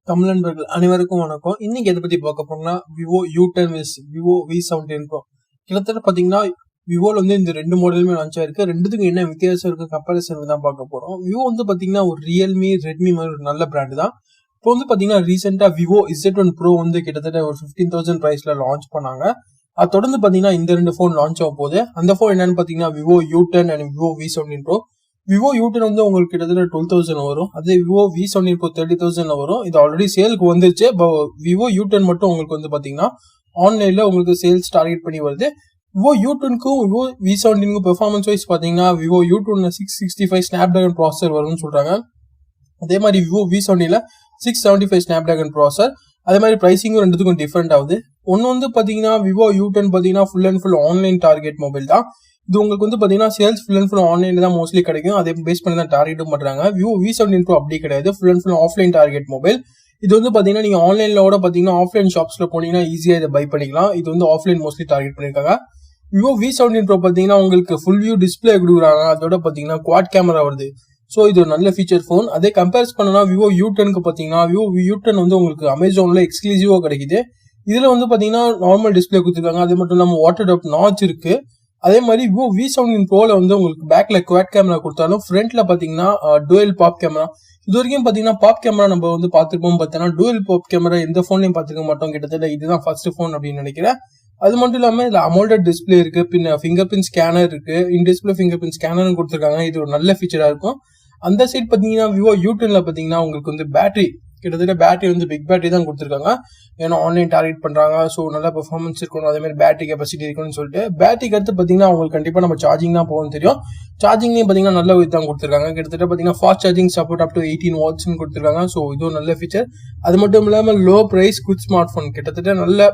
தமிழ் நண்பர்கள் அனைவருக்கும் வணக்கம். இன்னைக்கு எதை பத்தி பார்க்க போறோம்னா Vivo U10 Vivo V17 Pro. கிட்டத்தட்ட பாத்தீங்கன்னா விவோல வந்து இந்த ரெண்டு மாடலுமே லான்ச் ஆயிருக்கு. ரெண்டுத்துக்கும் என்ன வித்தியாசம் இருக்கு கம்பேரிசன் தான் பார்க்க போறோம். விவோ வந்து பாத்தீங்கன்னா ஒரு ரியல்மி ரெட்மி மாதிரி ஒரு நல்ல பிராண்ட் தான். இப்போ வந்து பாத்தீங்கன்னா ரீசெண்டா விவோ Z1 Pro வந்து கிட்டத்தட்ட ஒரு 15,000 பிரைஸ்ல லான்ச் பண்ணாங்க. அது தொடர்ந்து பாத்தீங்கன்னா இந்த ரெண்டு போன் லான்ச் ஆக போகுது. அந்த போன் என்னன்னு பாத்தீங்கன்னா Vivo U10 and Vivo V17 Pro. Vivo U10 வந்து உங்களுக்கு கிட்டத்தட்ட 12,000 வரும். அதே விவோ V17 Pro 30,000 வரும். இது ஆல்ரெடி சேலுக்கு வந்துருச்சு. விவோ U10 மட்டும் உங்களுக்கு வந்து பாத்தீங்கன்னா ஆன்லைன்ல உங்களுக்கு சேல்ஸ் டார்கெட் பண்ணி வருது. விவோ U10க்கும் விவோ V17க்கும் பெர்ஃபார்மன்ஸ் வைஸ் பாத்தீங்கன்னா விவோ U10 665 ஸ்னாப்டிராகன் ப்ராசஸர் வரும்னு சொல்றாங்க. அதே மாதிரி விவோ V17ல 675 ஸ்னாப்டிராகன் ப்ராசஸர். அதே மாதிரி பிரைசிங்கும் ரெண்டுத்துக்கும் டிஃபரெண்ட் ஆகுது. ஒன்னு வந்து பாத்தீங்கன்னா விவோ U10 பாத்தீங்கன்னா full and full online target mobile தான். இது உங்களுக்கு வந்து பாத்தீங்கன்னா சேல்ஸ் ஃபுல் அண்ட் ஃபுல் ஆன்லைன்ல தான் மோஸ்ட்லி கிடைக்கும். அதே பேஸ் பண்ணி தான் டார்கெட்டும் பண்றாங்க. விவோ V17 Pro அப்படி கிடையாது, full and full offline target mobile. இது வந்து பாத்தீங்கன்னா நீங்க ஆன்லைன்ல கூட பாத்தீங்கன்னா ஆஃப்லைன் ஷாப்ஸ்ல போனீங்கன்னா ஈஸியா இதை பை பண்ணிக்கலாம். இது வந்து ஆஃப்லைன் மோஸ்ட்லி டார்கெட் பண்ணிருக்காங்க. விவோ V17 Pro பாத்தீங்கன்னா உங்களுக்கு ஃபுல் வியூ டிஸ்பிளே கொடுக்குறாங்க. அதோட பாத்தீங்கன்னா குவாட் கேமரா வருது. ஸோ இது ஒரு நல்ல ஃபீச்சர் ஃபோன். அதே கம்பேர்ஸ் பண்ணனா விவோ U10க்கு பாத்தீங்கன்னா விவோ U10 வந்து உங்களுக்கு அமேசான்ல எக்ஸ்க்ளூசிவா கிடைக்குது. இதுல வந்து பாத்தீங்கன்னா நார்மல் டிஸ்பிளே கொடுத்துருக்காங்க. அது மட்டும் இல்லாம வாட்டர் டாப் நாச் இருக்கு. அதே மாதிரி விவோ V17 Proல வந்து உங்களுக்கு பேக்ல குவாட் கேமரா கொடுத்தாலும் ஃப்ரண்ட்ல பாத்தீங்கன்னா டுவல் பாப் கேமரா. இது வரைக்கும் பாத்தீங்கன்னா பாப் கேமரா நம்ம வந்து பார்த்திருப்போம். பார்த்தீங்கன்னா டுவல் பாப் கேமரா எந்த போன்லயும் பார்த்திருக்க மாட்டோம். கிட்டத்தட்ட இதுதான் ஃபர்ஸ்ட் போன் அப்படின்னு நினைக்கிறேன். அது மட்டும் இல்லாம இதுல அமோல்டட் டிஸ்பிளே இருக்கு, பின்ன ஃபிங்கர் பிரிண்ட் ஸ்கேனர் இருக்கு, in display finger print scanner கொடுத்துருக்காங்க. இது ஒரு நல்ல ஃபீச்சரா இருக்கும். அந்த சைட் பாத்தீங்கன்னா விவோ U10ல பாத்தீங்கன்னா உங்களுக்கு வந்து பேட்டரி கிட்டத்தட்ட பேட்டரி வந்து பிக் பேட்டரி தான் கொடுத்துருக்காங்க. ஏன்னா ஆன்லைன் டார்கெட் பண்றாங்க. ஸோ நல்ல பெர்ஃபார்மன்ஸ் இருக்கணும், அதே மாதிரி பேட்டரி கெப்பாசிட்டி இருக்கணும்னு சொல்லிட்டு பேட்டரிக்கு அடுத்து பாத்தீங்கன்னா உங்களுக்கு கண்டிப்பா நம்ம சார்ஜிங் தான் போகும் தெரியும். சார்ஜிங்லேயும் பாத்தீங்கன்னா நல்ல இது தான் கொடுத்துருக்காங்க. கிட்டத்தட்ட பாத்தீங்கன்னா fast charging support up to 18 watts கொடுத்துருக்காங்க. ஸோ இதுவும் நல்ல ஃபீச்சர். அது மட்டும் இல்லாம low price good smartphone, கிட்டத்தட்ட நல்ல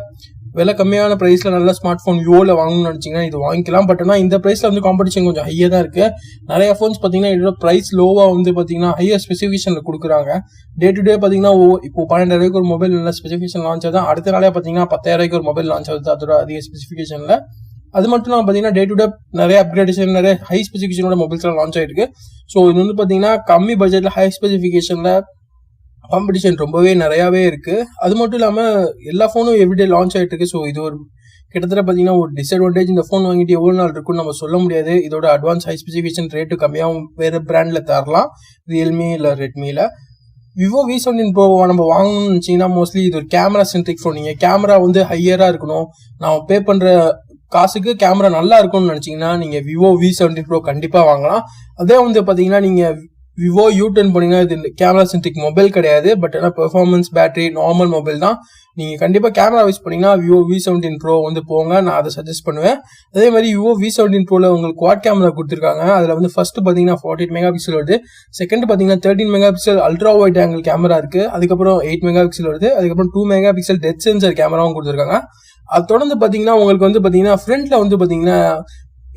விலை கம்மியான பிரைஸ்ல நல்ல ஸ்மார்ட் போன் விவோல வாங்கணும்னு நினைச்சீங்கன்னா இது வாங்கிக்கலாம். பட் ஆனால் இந்த பிரைஸ்ல வந்து காம்படிஷன் கொஞ்சம் ஹையா தான் இருக்கு. நிறைய போன்ஸ் பாத்தீங்கன்னா இதோட பிரைஸ் லோவா வந்து பாத்தீங்கன்னா ஹையர் ஸ்பெசிஃபிகேஷன்ல கொடுக்குறாங்க. டே டு டே பாத்தீங்கன்னா இப்போ 12,000 ஒரு மொபைல் நல்ல ஸ்பெசிஃபிகேஷன் லான்ச் ஆகுது. அடுத்த நாளே பாத்தீங்கன்னா 10,000 ஒரு மொபைல் லான்ச் ஆகுது அதோட அதிக ஸ்பெசிஃபிகேஷன்ல. அது மட்டும் இல்லாம பாத்தீங்கன்னா டே டு டே நிறைய அப்கிரேடேஷன் நிறைய ஹை ஸ்பெசிஃபிகேஷனோட மொபைல்ஸ் எல்லாம் லான்ச் ஆயிருக்கு. ஸோ இது வந்து பாத்தீங்கன்னா கம்மி பட்ஜெட்ல ஹை ஸ்பெசிஃபிகேஷன்ல காம்படிஷன் ரொம்பவே நிறையாவே இருக்கு. அது மட்டும் இல்லாம எல்லா போனும் எவ்ரிடே லான்ச் ஆயிட்டு இருக்கு. ஸோ இது ஒரு கிட்டத்தட்ட பாத்தீங்கன்னா ஒரு டிஸ்அட்வான்டேஜ். இந்த போன் வாங்கிட்டு எவ்வளவு நாள் இருக்குன்னு நம்ம சொல்ல முடியாது. இதோட அட்வான்ஸ் ஹை ஸ்பெசிஃபிகேஷன் ரேட்டு கம்மியாகவும் வேற பிராண்ட்ல தரலாம், ரியல்மி இல்ல ரெட்மில. விவோ V17 Pro நம்ம வாங்கணும்னு நினைச்சீங்கன்னா மோஸ்ட்லி இது ஒரு கேமரா சென்ட்ரிக் ஃபோன். நீங்க கேமரா வந்து ஹையரா இருக்கணும், நான் பே பண்ற காசுக்கு கேமரா நல்லா இருக்கும்னு நினைச்சீங்கன்னா நீங்க விவோ V17 Pro கண்டிப்பா வாங்கலாம். அதே வந்து பாத்தீங்கன்னா நீங்க விவோ U10 போனீங்கன்னா இது கேமரா சென்ட்ரிக் மொபைல் கிடையாது. பட் ஆனால் பெர்ஃபார்மன்ஸ் பேட்டரி நார்மல் மொபைல் தான். நீங்க கண்டிப்பா கேமரா யூஸ் பண்ணீங்கன்னா விவோ V17 Pro வந்து போங்க, நான் அதை சஜஸ்ட் பண்ணுவேன். அதே மாதிரி விவோ V17 Proல உங்களுக்கு குவாட் கேமரா கொடுத்துருக்காங்க. அதுல வந்து ஃபர்ஸ்ட் பாத்தீங்கன்னா 48 மெகா பிக்சல் வருது. செகண்ட் பாத்தீங்கன்னா 13 mega pixel ultra wide angle camera இருக்கு. அதுக்கப்புறம் 8 மெகா பிக்சல் வருது. அதுக்கப்புறம் 2 மெகா பிக்சல் டெத் சென்சர் கேமராவும் கொடுத்துருக்காங்க. அது தொடர்ந்து பாத்தீங்கன்னா உங்களுக்கு வந்து பாத்தீங்கன்னா ஃப்ரண்ட்ல வந்து பாத்தீங்கன்னா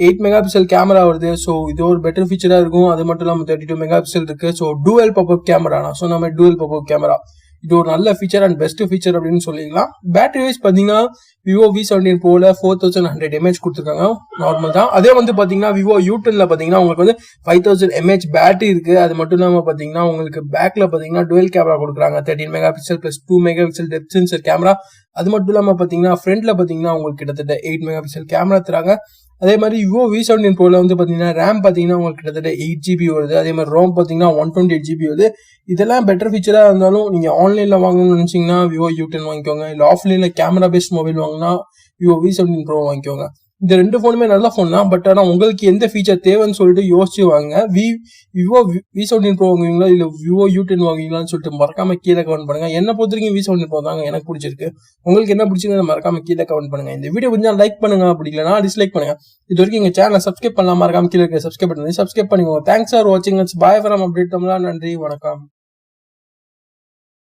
8 மெகா பிக்சல் கேமரா வருது. ஸோ இது ஒரு பெட்டர் ஃபீச்சரா இருக்கும். அது மட்டும் இல்லாமல் 32 மெகா பிக்சல் இருக்கு. ஸோ டூவல் பாப்அப் கேமரா, நான் சொன்ன மாதிரி டூவல் பாப்அப் கேமரா இது ஒரு நல்ல ஃபீச்சர் அண்ட் பெஸ்ட் ஃபீச்சர் அப்படின்னு சொல்லிக்கலாம். பேட்டரி வைஸ் பாத்தீங்கன்னா விவோ V17 Proல 4100 mAh கொடுத்துருக்காங்க, நார்மல் தான். அதே வந்து பாத்தீங்கன்னா விவோ U10ல பாத்தீங்கன்னா உங்களுக்கு வந்து 5000 mAh பேட்டரி இருக்கு. அது மட்டும் இல்லாம பாத்தீங்கன்னா உங்களுக்கு பேக்ல பாத்தீங்கன்னா டுவல் கேமரா கொடுக்குறாங்க, 13 mega pixel plus 2 mega pixel depth sensor camera. அது மட்டும் இல்லாம பாத்தீங்கன்னா ஃப்ரண்ட்ல பாத்தீங்கன்னா உங்களுக்கு கிட்டத்தட்ட 8 மெகா பிக்சல் கேமரா தராங்க. அதே மாதிரி விவோ V17 Proல வந்து பாத்தீங்கன்னா ரேம் பாத்தீங்கன்னா உங்களுக்கு கிட்டத்தட்ட 8 GB வருது. அதே மாதிரி ரோம் பாத்தீங்கன்னா 128 GB வருது. இதெல்லாம் பெட்டர் ஃபீச்சரா இருந்தாலும் நீங்க ஆன்லைன்ல வாங்கணும்னு நினைச்சீங்கன்னா விவோ U10 வாங்கிக்கோங்க. இல்ல ஆஃப்லைன்ல கேமரா பேஸ்ட் மொபைல் வாங்கினா விவோ V17 Pro வாங்கிக்கோங்க. இந்த ரெண்டு போனுமே நல்ல போன் தான். பட் ஆனா உங்களுக்கு எந்த ஃபீச்சர் தேவைன்னு சொல்லிட்டு யோசிச்சு வாங்க. விவோ V17 Pro வாங்குவீங்களா இல்ல விவோ U10 வாங்குவீங்களான்னு சொல்லிட்டு மறக்காம கீழே கமெண்ட் பண்ணுங்க. என்ன பொறுத்த வரைக்கும் V17 Pro தாங்க எனக்கு பிடிச்சிருக்கு. உங்களுக்கு என்ன பிடிச்சிருந்தா மறக்காம கீழே கமெண்ட் பண்ணுங்க. இந்த வீடியோ கொஞ்சம் லைக் பண்ணுங்க, அப்படி இல்லைனா டிஸ்லைக் பண்ணுங்க. இது வரைக்கும் எங்க சேனலை சப்ஸ்கிரைப் பண்ணலாம் மறக்காம கீழே சப்ஸ்கிரைப் பண்ணுங்க. சப்ஸ்கிரைப் பண்ணிக்கோங்க. தேங்க்ஸ் ஃபார் வாட்சிங். பாய் ஃப்ரம் அப்டேட் தமிழா. நன்றி, வணக்கம்.